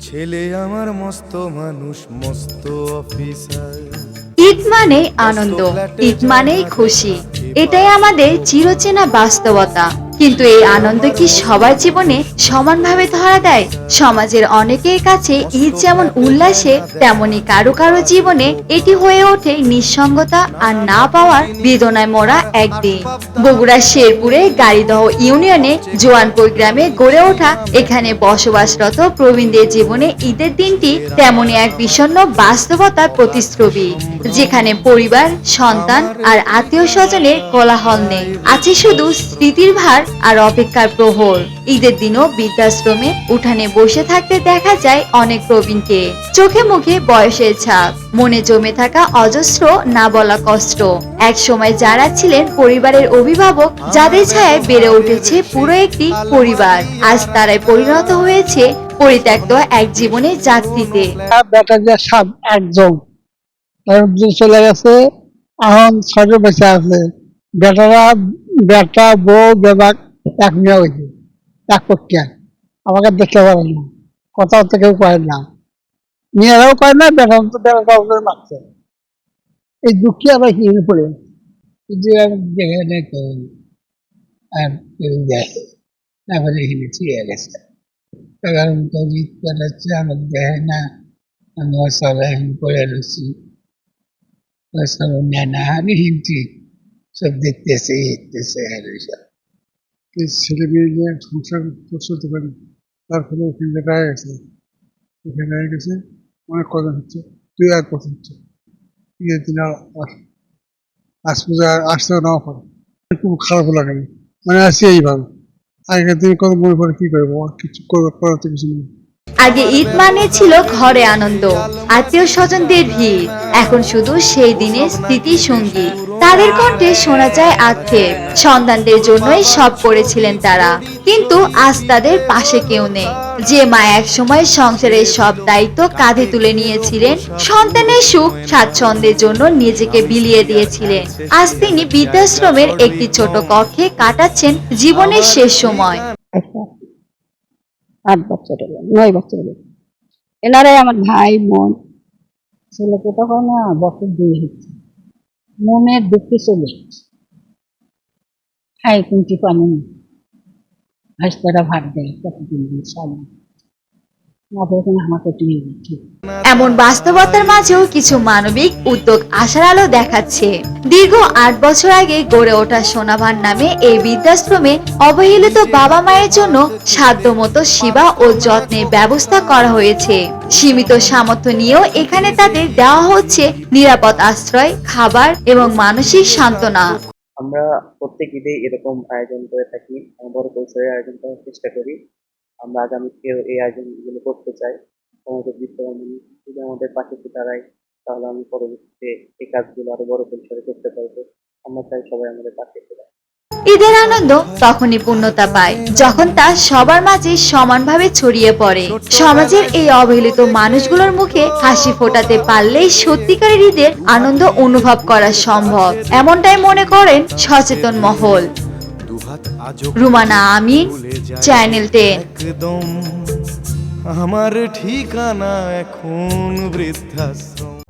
ছেলে আমার মস্ত মানুষ, মস্ত অফিসার। ঈদ মানে আনন্দ, ঈদ মানেই খুশি, এটাই আমাদের চিরচেনা বাস্তবতা। কিন্তু এই আনন্দ কি সবার জীবনে সমানভাবে ধরা দেয়? সমাজের অনেকের কাছে ঈদ যেমন উল্লাসে, তেমনি কারো কারো জীবনে এটি হয়ে ওঠে নিঃসঙ্গতা আর না পাওয়ার বেদনায় মোড়া একদিন। বগুড়ার শেরপুরে গাড়িদহ ইউনিয়নে জোয়ানপুর গ্রামে গড়ে ওঠা এখানে বসবাসরত প্রবীণদের জীবনে ঈদের দিনটি তেমনি এক বিষণ্ণ বাস্তবতার প্রতিচ্ছবি, যেখানে পরিবার, সন্তান আর আত্মীয় স্বজনের কোলাহল নেই, আছে শুধু স্মৃতির ভার আর অপেক্ষার প্রহর। ঈদের দিনও বৃদ্ধাশ্রমে উঠানে বসে থাকতে দেখা যায় অনেক প্রবীণকে, চোখে মুখে বয়সের ছাপ, মনে জমে থাকা অজস্র না বলা কষ্ট। এক সময় যারা ছিলেন পরিবারের অভিভাবক, যাদের ছায়ায় বেড়ে উঠেছে পুরো একটি পরিবার, আজ তারাই পরিণত হয়েছে পরিত্যক্ত এক জীবনের যাত্রীতে। বেটা যে সব একজন চলে গেছে, এখন ছোট বেঁচে আছে। বেটারা, বেটা বউ বেবাক এক মেয়ে হয়েছে, এক পক্ষে আমাকে দেখতে পারে না, কথা তো কেউ কয় না, মেয়েরাও কয় না, বেটা তো বেটা মারছে। এই দুঃখে আবার হিরে পড়ে দেখে নেই তো, আর কেউ দেয় তারপরে এখানে ছিঁড়ে গেছে। কারণ তো জিত করাচ্ছে, আমার দেয় না, আমি সব এখন পড়ে রয়েছি, সব নেয় না, আমি হিন্দি সব দেখতেছে হিটতেছে ছেলে মেয়ে নিয়ে সংসার করতে পারি, তারপরে ওখানে রায় গেছে, ওখানে রায় গেছে অনেক কজন হচ্ছে, 2-1 বছর হচ্ছে। ঈদের দিন আজ পূজা আসতেও নাও পারে, খুব খারাপ লাগে না, মানে আছি এইভাবে। আগের দিন কত মনে পড়ে, কি করবো, কিছু করার তো কিছু নেই। আগে ঈদ মানে ছিল ঘরে আনন্দ, আত্মীয় স্বজনদের ভিড়, এখন শুধু সেই দিনের স্মৃতি সঙ্গী। তাদের কণ্ঠে শোনা যায় আক্ষেপ, সন্তানদের জন্যই সব করেছিলেন তারা, কিন্তু আজ তাদের পাশে কেউ নেই। যে মা এক সময় সংসারের সব দায়িত্ব কাঁধে তুলে নিয়েছিলেন, সন্তানের সুখ স্বাচ্ছন্দ্যের জন্য নিজেকে বিলিয়ে দিয়েছিলেন, আজ তিনি বৃদ্ধাশ্রমের একটি ছোট কক্ষে কাটাচ্ছেন জীবনের শেষ সময়। 8 বছর হলো, 9 বছর হলো। এনারাই আমার ভাই বোন। ছেলেকে তখন না বছর 2 হচ্ছে, মনের দুঃখে চলে খাই কুঞ্চি পানি হাসপাতাল ভাত দেয় প্রতিদিন সব আমাকে টিভি দিচ্ছে। এমন বাস্তবতার মাঝেও কিছু মানবিক উদ্যোগ আশার আলো দেখাচ্ছে। দীর্ঘ 8 বছর আগে গড়ে ওঠা সোনাভান নামে এই বৃদ্ধাশ্রমে অবহেলিত বাবা মায়ের জন্য সাধ্যমতো সেবা ও যত্নের ব্যবস্থা করা হয়েছে। সীমিত সামর্থ্য নিয়েও এখানে তাদের দেওয়া হচ্ছে নিরাপদ আশ্রয়, খাবার এবং মানসিক সান্ত্বনা। আমরা প্রত্যেক ঈদে এরকম আয়োজন করে থাকি, বড় পরিসরে আয়োজন করার চেষ্টা করি। আমরা আগামীতেও এই আয়োজনগুলো করতে চাই। আমাদের বিদ্যমান যদি আমাদের পাশে দাঁড়ায়, তাহলে আমি পরবর্তীতে এই কাজগুলো আরো বড় পরিসরে করতে পারবো। আমরা চাই সবাই আমাদের পাশে দাঁড়ায়। ঈদের আনন্দ তখনই পূর্ণতা পায় যখন তা সবার মাঝে সমানভাবে ছড়িয়ে পড়ে। সমাজের এই অবহেলিত মানুষগুলোর মুখে হাসি ফোটাতে পারলেই সত্যিকারের ঈদের আনন্দ অনুভব করা সম্ভব, এমনটাই মনে করেন সচেতন মহল। রুমানা আমিন, চ্যানেল 10। একদম আমার ঠিকানা এখন বৃদ্ধাশ্রম।